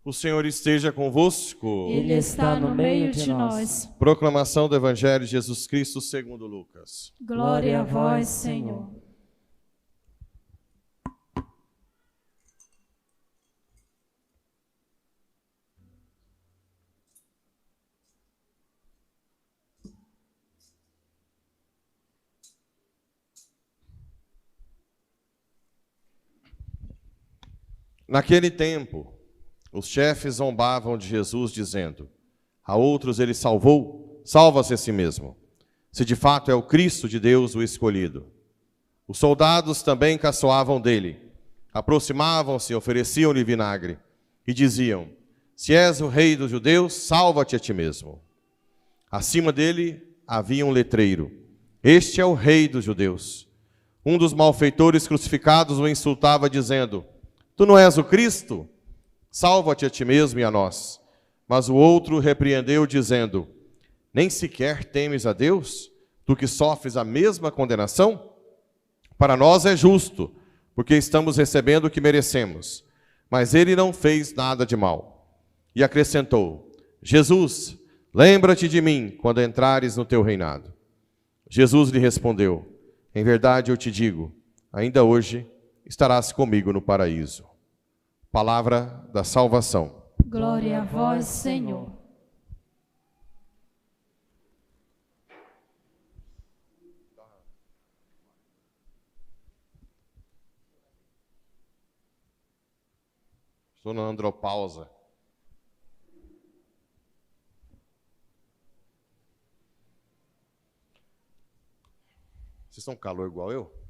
O Senhor esteja convosco. Ele está no meio de nós. Proclamação do Evangelho de Jesus Cristo segundo Lucas. Glória a vós, Senhor. Naquele tempo, os chefes zombavam de Jesus, dizendo: a outros ele salvou, salva-se a si mesmo, se de fato é o Cristo de Deus o escolhido. Os soldados também caçoavam dele, aproximavam-se, ofereciam-lhe vinagre, e diziam: se és o rei dos judeus, salva-te a ti mesmo. Acima dele havia um letreiro: este é o rei dos judeus. Um dos malfeitores crucificados o insultava, dizendo: tu não és o Cristo? Salva-te a ti mesmo e a nós. Mas o outro repreendeu, dizendo: nem sequer temes a Deus, tu que sofres a mesma condenação? Para nós é justo, porque estamos recebendo o que merecemos. Mas ele não fez nada de mal. E acrescentou: Jesus, lembra-te de mim quando entrares no teu reinado. Jesus lhe respondeu: em verdade eu te digo, ainda hoje estarás comigo no paraíso. Palavra da salvação. Glória a vós, Senhor. Estou na andropausa. Vocês estão com calor igual eu?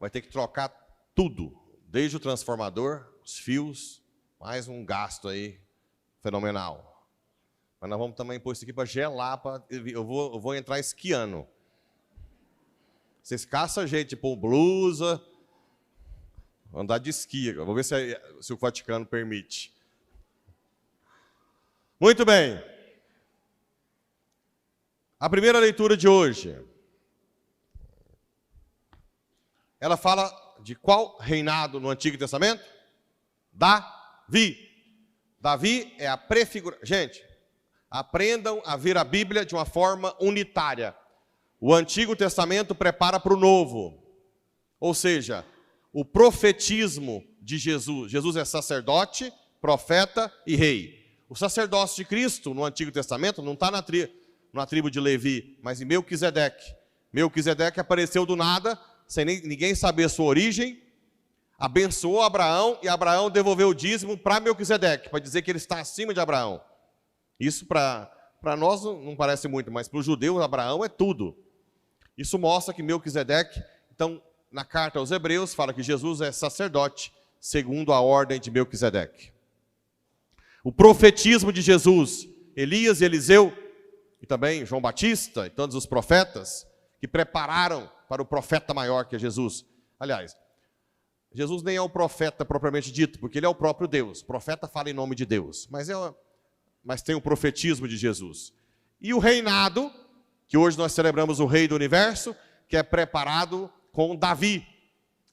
Vai ter que trocar tudo, desde o transformador, os fios, mais um gasto aí fenomenal. Mas nós vamos também pôr isso aqui para gelar, eu vou entrar esquiando. Vocês caçam gente, pôr blusa, andar de esqui. Vou ver se o Vaticano permite. Muito bem. A primeira leitura de hoje, ela fala de qual reinado no Antigo Testamento? Davi. Davi é a prefigura. Gente, aprendam a ver a Bíblia de uma forma unitária. O Antigo Testamento prepara para o Novo. Ou seja, o profetismo de Jesus. Jesus é sacerdote, profeta e rei. O sacerdócio de Cristo no Antigo Testamento não está na tribo de Levi, mas em Melquisedeque. Melquisedeque apareceu do nada, sem ninguém saber a sua origem, abençoou Abraão e Abraão devolveu o dízimo para Melquisedeque, para dizer que ele está acima de Abraão. Isso para nós não parece muito, mas para os judeus Abraão é tudo. Isso mostra que Melquisedeque, então na carta aos Hebreus, fala que Jesus é sacerdote, segundo a ordem de Melquisedeque. O profetismo de Jesus, Elias e Eliseu, e também João Batista e todos os profetas, que prepararam para o profeta maior que é Jesus. Aliás, Jesus nem é o profeta propriamente dito, porque ele é o próprio Deus. O profeta fala em nome de Deus, mas tem o profetismo de Jesus. E o reinado, que hoje nós celebramos o rei do universo, que é preparado com Davi.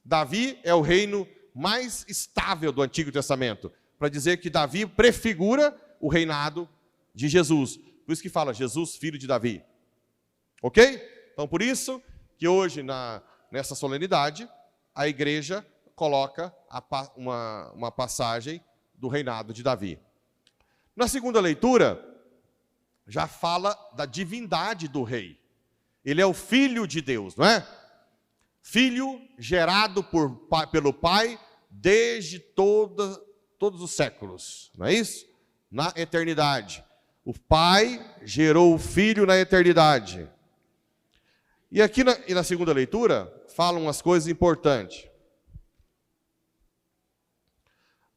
Davi é o reino mais estável do Antigo Testamento, para dizer que Davi prefigura o reinado de Jesus. Por isso que fala Jesus, filho de Davi. Ok? Então, por isso que hoje, nessa solenidade, a igreja coloca uma passagem do reinado de Davi. Na segunda leitura, já fala da divindade do rei. Ele é o filho de Deus, não é? Filho gerado pelo Pai desde todos os séculos, não é isso? Na eternidade. O Pai gerou o Filho na eternidade. E aqui na segunda leitura, falam umas coisas importantes.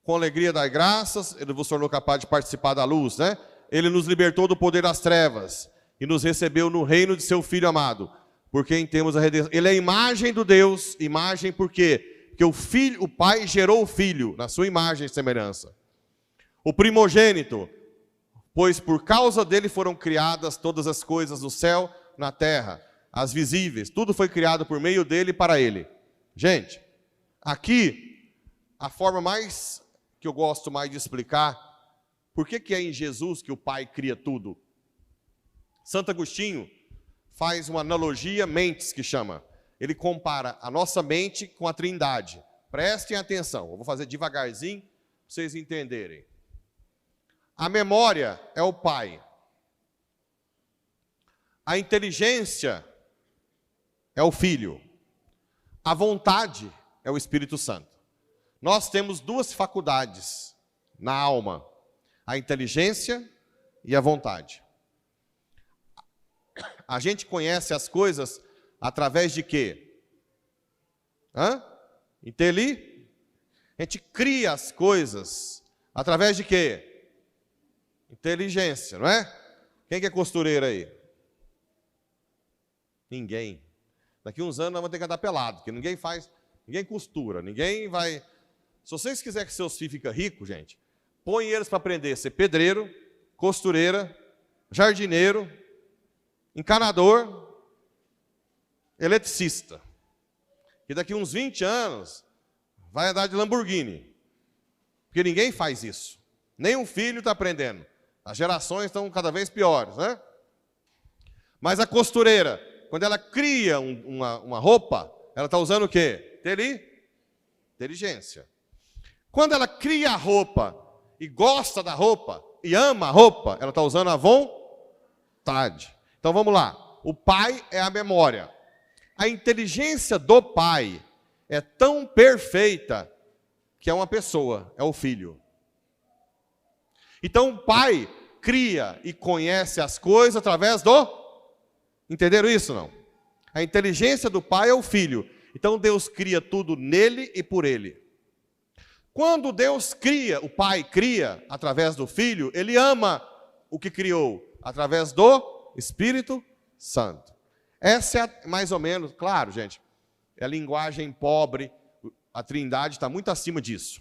Com alegria dai graças, ele vos tornou capaz de participar da luz, né? Ele nos libertou do poder das trevas e nos recebeu no reino de seu Filho amado, por quem temos a redenção. Ele é a imagem do Deus, imagem por quê? Porque o Pai gerou o Filho na sua imagem e semelhança. O primogênito, pois por causa dele foram criadas todas as coisas no céu, na terra, as visíveis, tudo foi criado por meio dele e para ele. Gente, Aqui, a forma mais que eu gosto mais de explicar, por que é em Jesus que o Pai cria tudo? Santo Agostinho faz uma analogia mentes, que chama. Ele compara a nossa mente com a Trindade. Prestem atenção, eu vou fazer devagarzinho para vocês entenderem. A memória é o Pai. A inteligência é o Filho. A vontade é o Espírito Santo. Nós temos duas faculdades na alma: a inteligência e a vontade. A gente conhece as coisas através de quê? A gente cria as coisas através de quê? Inteligência, não é? Quem que é costureira aí? Ninguém. Daqui uns anos nós vamos ter que andar pelado, porque ninguém costura, ninguém vai... Se vocês quiserem que seus filhos fiquem ricos, gente, põe eles para aprender a ser pedreiro, costureira, jardineiro, encanador, eletricista. E daqui uns 20 anos vai andar de Lamborghini. Porque ninguém faz isso. Nenhum filho está aprendendo. As gerações estão cada vez piores, né? Mas a costureira, quando ela cria uma roupa, ela está usando o quê? Inteligência. Quando ela cria a roupa e gosta da roupa e ama a roupa, ela está usando a vontade. Então vamos lá. O Pai é a memória. A inteligência do Pai é tão perfeita que é uma pessoa, é o Filho. Então o Pai cria e conhece as coisas através do... Entenderam isso, não? A inteligência do Pai é o Filho. Então Deus cria tudo nele e por ele. Quando Deus cria, o Pai cria através do Filho, ele ama o que criou através do Espírito Santo. Essa é mais ou menos, claro, gente, é a linguagem pobre, a Trindade está muito acima disso.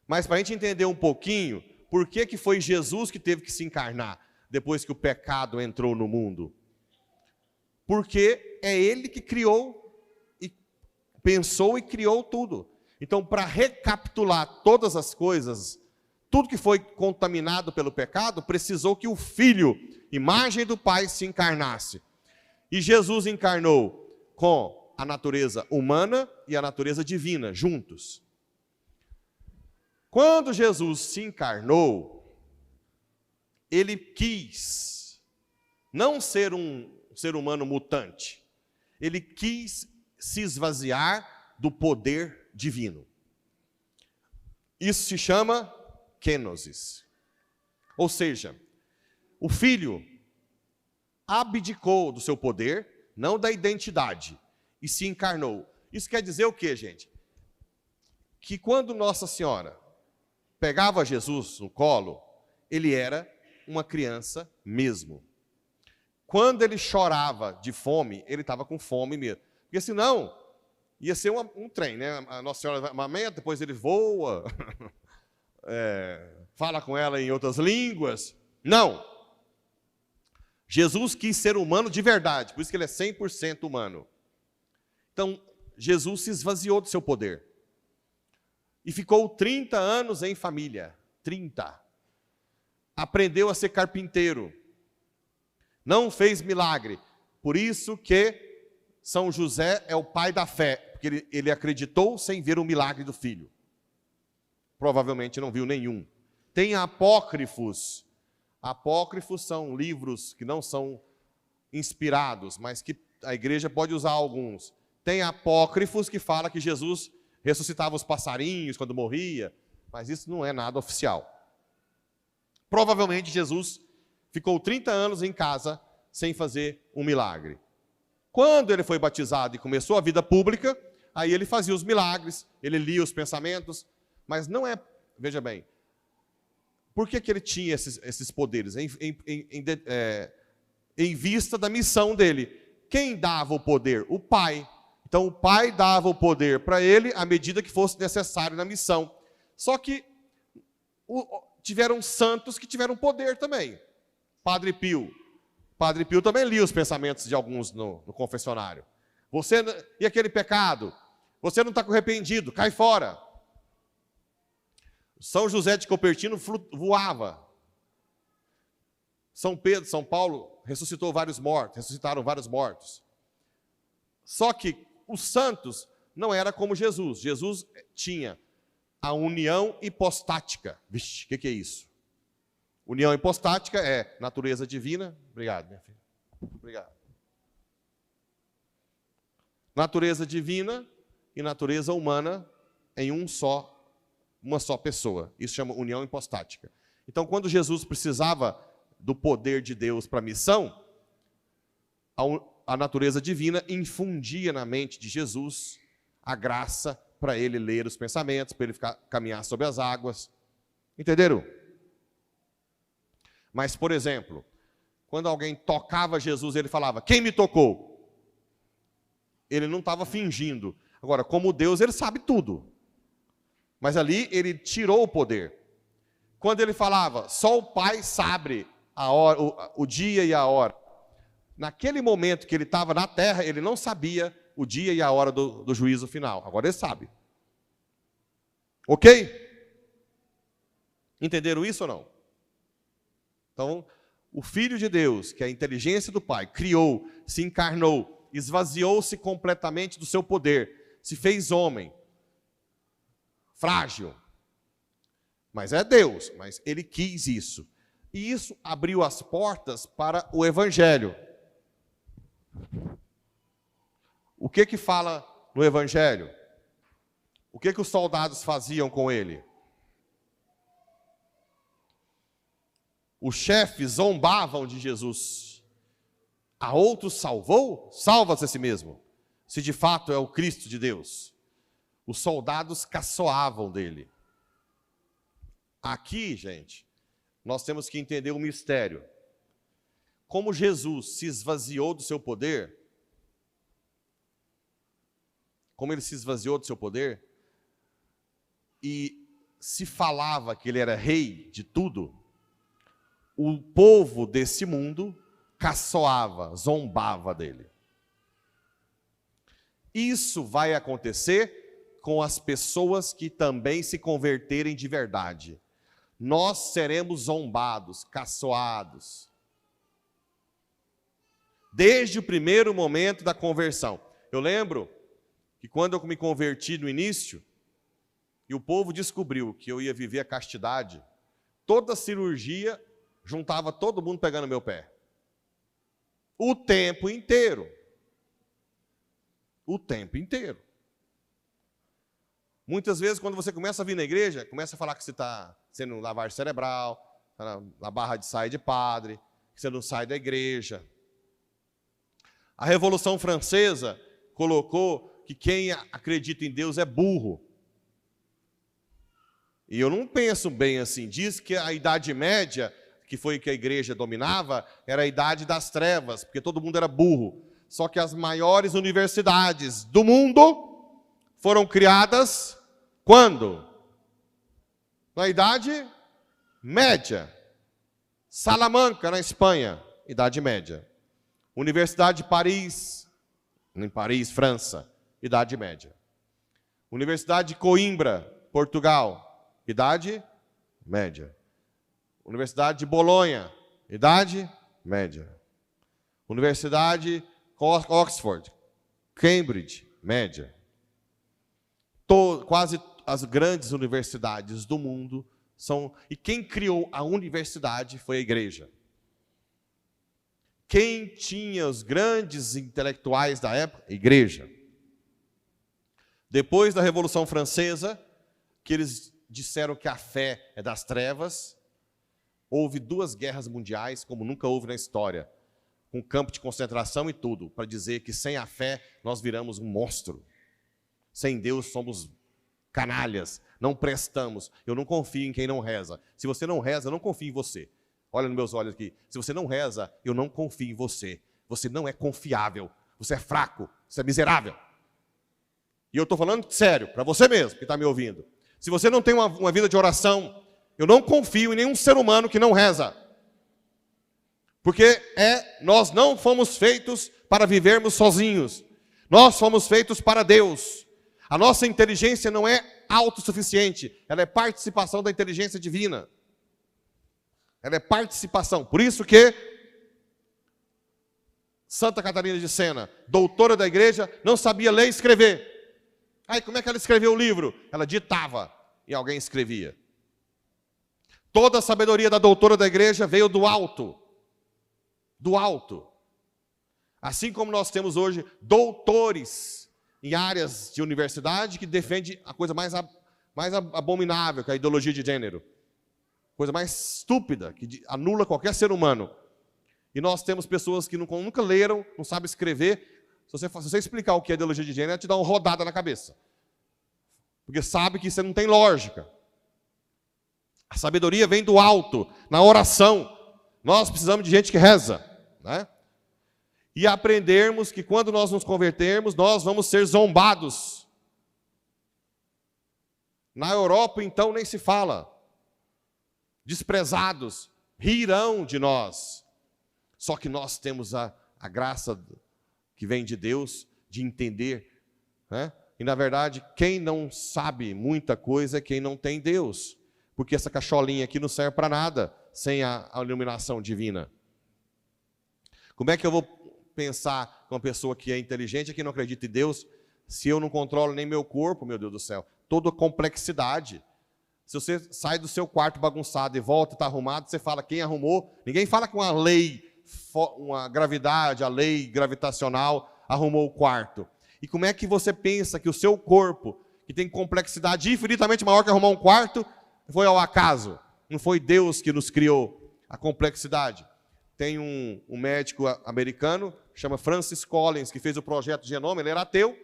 Mas para a gente entender um pouquinho, por que foi Jesus que teve que se encarnar depois que o pecado entrou no mundo? Porque é Ele que criou, e pensou e criou tudo. Então, para recapitular todas as coisas, tudo que foi contaminado pelo pecado, precisou que o Filho, imagem do Pai, se encarnasse. E Jesus encarnou com a natureza humana e a natureza divina, juntos. Quando Jesus se encarnou, ele quis não ser um ser humano mutante. Ele quis se esvaziar do poder divino. Isso se chama kenosis. Ou seja, o Filho abdicou do seu poder, não da identidade, e se encarnou. Isso quer dizer o quê, gente? Que quando Nossa Senhora pegava Jesus no colo, ele era uma criança mesmo. Quando ele chorava de fome, ele estava com fome mesmo. Porque senão, ia ser um trem, né? A Nossa Senhora amamenta, depois ele voa, fala com ela em outras línguas. Não. Jesus quis ser humano de verdade, por isso que ele é 100% humano. Então, Jesus se esvaziou do seu poder. E ficou 30 anos em família. 30. Aprendeu a ser carpinteiro. Não fez milagre. Por isso que São José é o pai da fé, porque ele acreditou sem ver o milagre do filho. Provavelmente não viu nenhum. Tem apócrifos. Apócrifos são livros que não são inspirados, mas que a igreja pode usar alguns. Tem apócrifos que falam que Jesus ressuscitava os passarinhos quando morria, mas isso não é nada oficial. Provavelmente Jesus ficou 30 anos em casa sem fazer um milagre. Quando ele foi batizado e começou a vida pública, aí ele fazia os milagres, ele lia os pensamentos, mas não é, veja bem, por que ele tinha esses poderes? Em vista da missão dele. Quem dava o poder? O Pai. Então o Pai dava o poder para ele à medida que fosse necessário na missão. Só que tiveram santos que tiveram poder também. Padre Pio. Padre Pio também lia os pensamentos de alguns no confessionário. E aquele pecado? Você não está arrependido, cai fora. São José de Cupertino voava. São Pedro, São Paulo ressuscitaram vários mortos. Só que os santos não era como Jesus. Jesus tinha a união hipostática. Vixe, o que é isso? União hipostática é natureza divina. Obrigado, minha filha. Obrigado. Natureza divina e natureza humana em uma só pessoa. Isso chama união hipostática. Então, quando Jesus precisava do poder de Deus para a missão, a natureza divina infundia na mente de Jesus a graça para ele ler os pensamentos, para ele caminhar sobre as águas. Entenderam? Mas, por exemplo, quando alguém tocava Jesus, ele falava, quem me tocou? Ele não estava fingindo. Agora, como Deus, ele sabe tudo. Mas ali ele tirou o poder. Quando ele falava, só o Pai sabe a hora, o dia e a hora. Naquele momento que ele estava na terra, ele não sabia o dia e a hora do juízo final. Agora ele sabe. Ok? Entenderam isso ou não? Então, o Filho de Deus, que é a inteligência do Pai, criou, se encarnou, esvaziou-se completamente do seu poder, se fez homem, frágil. Mas é Deus, mas ele quis isso. E isso abriu as portas para o Evangelho. O que fala no Evangelho? O que os soldados faziam com ele? Os chefes zombavam de Jesus. A outros salvou? Salva-se a si mesmo, se de fato é o Cristo de Deus. Os soldados caçoavam dele. Aqui, gente, nós temos que entender o mistério. Como Jesus se esvaziou do seu poder, como ele se esvaziou do seu poder, e se falava que ele era rei de tudo, o povo desse mundo caçoava, zombava dele. Isso vai acontecer com as pessoas que também se converterem de verdade. Nós seremos zombados, caçoados. Desde o primeiro momento da conversão. Eu lembro que quando eu me converti no início, e o povo descobriu que eu ia viver a castidade, toda cirurgia juntava todo mundo pegando meu pé. O tempo inteiro. O tempo inteiro. Muitas vezes, quando você começa a vir na igreja, começa a falar que você está sendo lavagem cerebral, tá na barra de sair de padre, que você não sai da igreja. A Revolução Francesa colocou que quem acredita em Deus é burro. E eu não penso bem assim. Diz que a Idade Média, que foi que a igreja dominava, era a idade das trevas, porque todo mundo era burro. Só que as maiores universidades do mundo foram criadas quando? Na Idade Média. Salamanca, na Espanha, Idade Média. Universidade de Paris, em Paris, França, Idade Média. Universidade de Coimbra, Portugal, Idade Média. Universidade de Bolonha, Idade Média. Universidade Oxford, Cambridge, Média. Quase as grandes universidades do mundo são... E quem criou a universidade foi a igreja. Quem tinha os grandes intelectuais da época? A igreja. Depois da Revolução Francesa, que eles disseram que a fé é das trevas, houve 2 guerras mundiais, como nunca houve na história, com campo de concentração e tudo, para dizer que sem a fé nós viramos um monstro. Sem Deus somos canalhas, não prestamos. Eu não confio em quem não reza. Se você não reza, eu não confio em você. Olha nos meus olhos aqui. Se você não reza, eu não confio em você. Você não é confiável. Você é fraco. Você é miserável. E eu estou falando sério, para você mesmo que está me ouvindo. Se você não tem uma vida de oração, eu não confio em nenhum ser humano que não reza. Porque nós não fomos feitos para vivermos sozinhos. Nós fomos feitos para Deus. A nossa inteligência não é autossuficiente, ela é participação da inteligência divina. Ela é participação. Por isso que Santa Catarina de Sena, doutora da igreja, não sabia ler e escrever. Aí como é que ela escreveu o livro? Ela ditava e alguém escrevia. Toda a sabedoria da doutora da igreja veio do alto. Do alto. Assim como nós temos hoje doutores em áreas de universidade que defendem a coisa mais abominável, que é a ideologia de gênero. Coisa mais estúpida, que anula qualquer ser humano. E nós temos pessoas que nunca leram, não sabem escrever. Se você explicar o que é ideologia de gênero, ela te dá uma rodada na cabeça. Porque sabe que isso não tem lógica. A sabedoria vem do alto, na oração. Nós precisamos de gente que reza, né? E aprendermos que quando nós nos convertermos, nós vamos ser zombados. Na Europa, então, nem se fala. Desprezados, rirão de nós. Só que nós temos a graça que vem de Deus, de entender, né? E, na verdade, quem não sabe muita coisa é quem não tem Deus. Porque essa cacholinha aqui não serve para nada sem a iluminação divina. Como é que eu vou pensar com uma pessoa que é inteligente e que não acredita em Deus, se eu não controlo nem meu corpo, meu Deus do céu? Toda a complexidade. Se você sai do seu quarto bagunçado e volta e está arrumado, você fala quem arrumou. Ninguém fala com a lei, uma gravidade, a lei gravitacional arrumou o quarto. E como é que você pensa que o seu corpo, que tem complexidade infinitamente maior que arrumar um quarto, foi ao acaso? Não foi Deus que nos criou a complexidade. Tem um médico americano, chama Francis Collins, que fez o projeto Genoma, ele era ateu,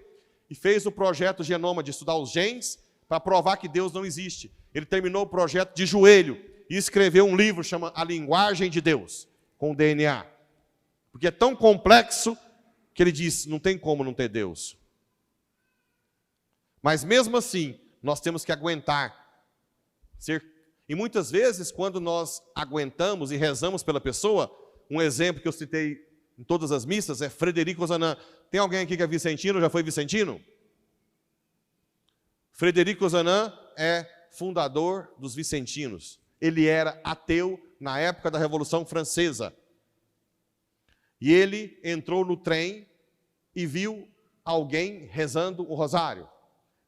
e fez o projeto Genoma de estudar os genes para provar que Deus não existe. Ele terminou o projeto de joelho e escreveu um livro, chama A Linguagem de Deus, com o DNA. Porque é tão complexo que ele diz, não tem como não ter Deus. Mas mesmo assim, nós temos que aguentar. E muitas vezes, quando nós aguentamos e rezamos pela pessoa, um exemplo que eu citei em todas as missas é Frederico Ozanam. Tem alguém aqui que é vicentino, já foi vicentino? Frederico Ozanam é fundador dos vicentinos. Ele era ateu na época da Revolução Francesa. E ele entrou no trem e viu alguém rezando o rosário.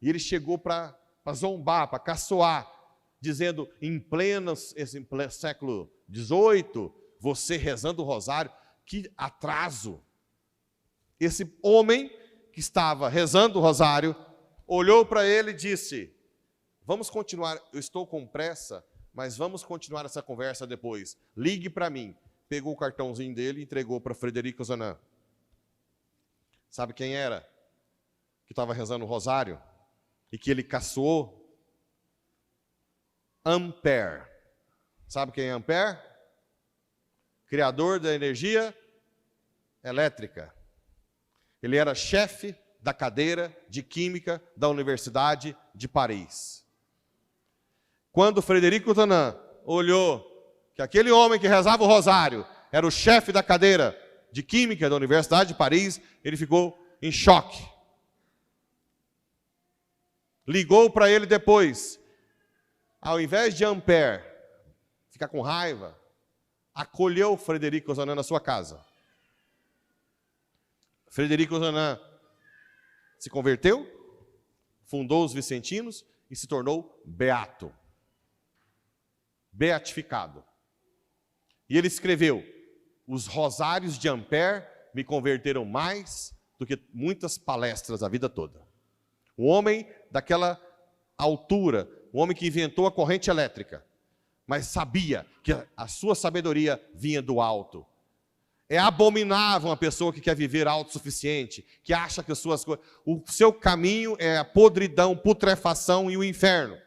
E ele chegou para zombar, para caçoar, dizendo, em pleno século XVIII, você rezando o rosário, que atraso. Esse homem que estava rezando o rosário, olhou para ele e disse, vamos continuar, eu estou com pressa, mas vamos continuar essa conversa depois. Ligue para mim. Pegou o cartãozinho dele e entregou para Frederico Ozanam. Sabe quem era? Que estava rezando o rosário e que ele caçoou? Ampère. Sabe quem é Ampère? Criador da energia elétrica. Ele era chefe da cadeira de Química da Universidade de Paris. Quando Frederico Ozanam olhou que aquele homem que rezava o rosário era o chefe da cadeira de Química da Universidade de Paris, ele ficou em choque. Ligou para ele depois. Ao invés de Ampère ficar com raiva, acolheu Frederico Ozanam na sua casa. Frederico Ozanam se converteu, fundou os vicentinos e se tornou beato. Beatificado. E ele escreveu, os rosários de Ampère me converteram mais do que muitas palestras a vida toda. Um homem daquela altura, um homem que inventou a corrente elétrica, mas sabia que a sua sabedoria vinha do alto. É abominável uma pessoa que quer viver autossuficiente, que acha que as suas coisas... O seu caminho é a podridão, putrefação e o inferno.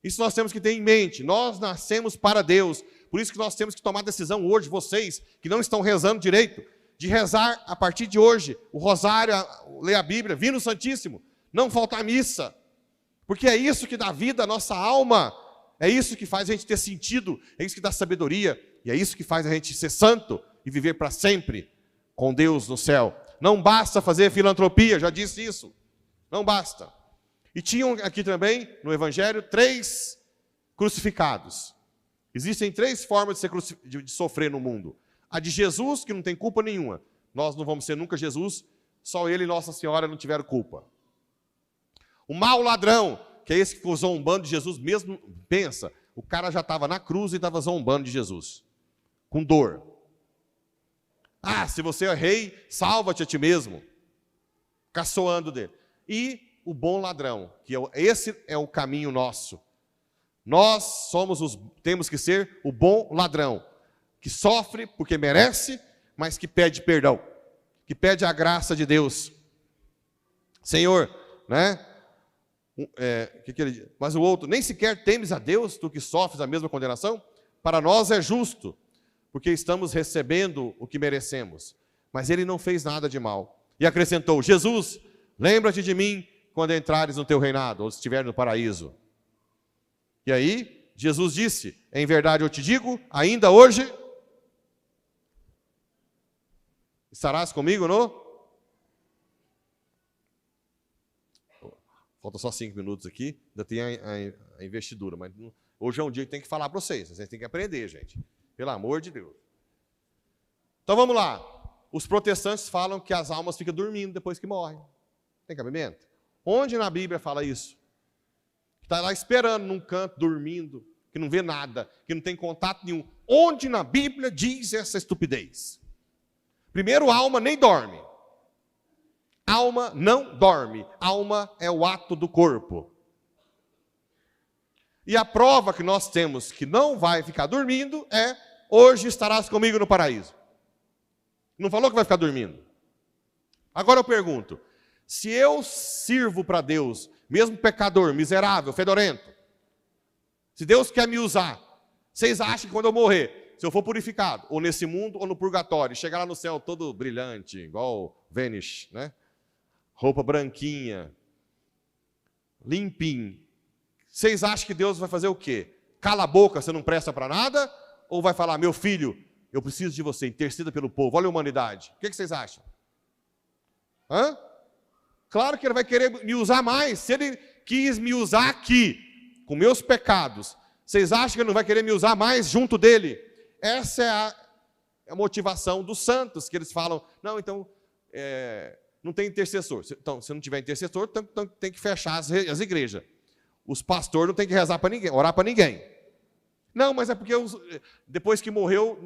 Isso nós temos que ter em mente. Nós nascemos para Deus. Por isso que nós temos que tomar decisão hoje, vocês que não estão rezando direito, de rezar a partir de hoje, o rosário, ler a Bíblia, vir no Santíssimo, não faltar missa. Porque é isso que dá vida à nossa alma, é isso que faz a gente ter sentido, é isso que dá sabedoria, e é isso que faz a gente ser santo e viver para sempre com Deus no céu. Não basta fazer filantropia, já disse isso. Não basta. E tinham aqui também, no Evangelho, 3 crucificados. Existem 3 formas de sofrer no mundo. A de Jesus, que não tem culpa nenhuma. Nós não vamos ser nunca Jesus, só ele e Nossa Senhora não tiveram culpa. O mau ladrão, que é esse que ficou zombando de Jesus, mesmo, pensa, o cara já estava na cruz e estava zombando de Jesus, com dor. Ah, se você é rei, salva-te a ti mesmo. Caçoando dele. E o bom ladrão, que esse é o caminho nosso. Nós temos que ser o bom ladrão, que sofre porque merece, mas que pede perdão, que pede a graça de Deus. Senhor, né? Que ele diz? Mas o outro, nem sequer temes a Deus, tu que sofres a mesma condenação? Para nós é justo, porque estamos recebendo o que merecemos. Mas ele não fez nada de mal. E acrescentou, Jesus, lembra-te de mim quando entrares no teu reinado, ou estiveres no paraíso. E aí, Jesus disse, em verdade eu te digo, ainda hoje, estarás comigo no... Falta só 5 minutos aqui, ainda tem a investidura, mas hoje é um dia que tem que falar para vocês têm que aprender, gente. Pelo amor de Deus. Então vamos lá. Os protestantes falam que as almas ficam dormindo depois que morrem. Tem cabimento? Onde na Bíblia fala isso? Está lá esperando num canto, dormindo, que não vê nada, que não tem contato nenhum. Onde na Bíblia diz essa estupidez? Primeiro, a alma nem dorme. Alma não dorme. Alma é o ato do corpo. E a prova que nós temos que não vai ficar dormindo é: hoje estarás comigo no paraíso. Não falou que vai ficar dormindo. Agora eu pergunto, se eu sirvo para Deus, mesmo pecador, miserável, fedorento, se Deus quer me usar, vocês acham que quando eu morrer, se eu for purificado, ou nesse mundo ou no purgatório, chegar lá no céu todo brilhante, igual Vênus, né? Roupa branquinha, limpinho, vocês acham que Deus vai fazer o quê? Cala a boca, você não presta para nada? Ou vai falar, meu filho, eu preciso de você, interceda pelo povo, olha a humanidade. O que vocês acham? Hã? Claro que ele vai querer me usar mais. Se ele quis me usar aqui, com meus pecados, vocês acham que ele não vai querer me usar mais junto dele? Essa é a motivação dos santos, que eles falam, não, então, não tem intercessor. Então, se não tiver intercessor, então tem que fechar as igrejas. Os pastores não tem que rezar para ninguém, orar para ninguém. Não, mas é porque depois que morreu,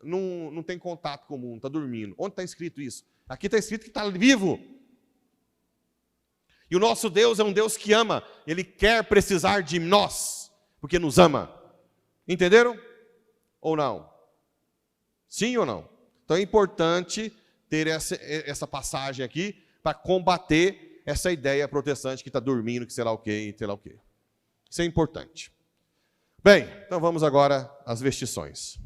não tem contato com o mundo, está dormindo. Onde está escrito isso? Aqui está escrito que está vivo. E o nosso Deus é um Deus que ama. Ele quer precisar de nós, porque nos ama. Entenderam? Ou não? Sim ou não? Então é importante ter essa passagem aqui para combater essa ideia protestante que está dormindo, que sei lá o quê, e sei lá o quê. Isso é importante. Bem, então vamos agora às vestições.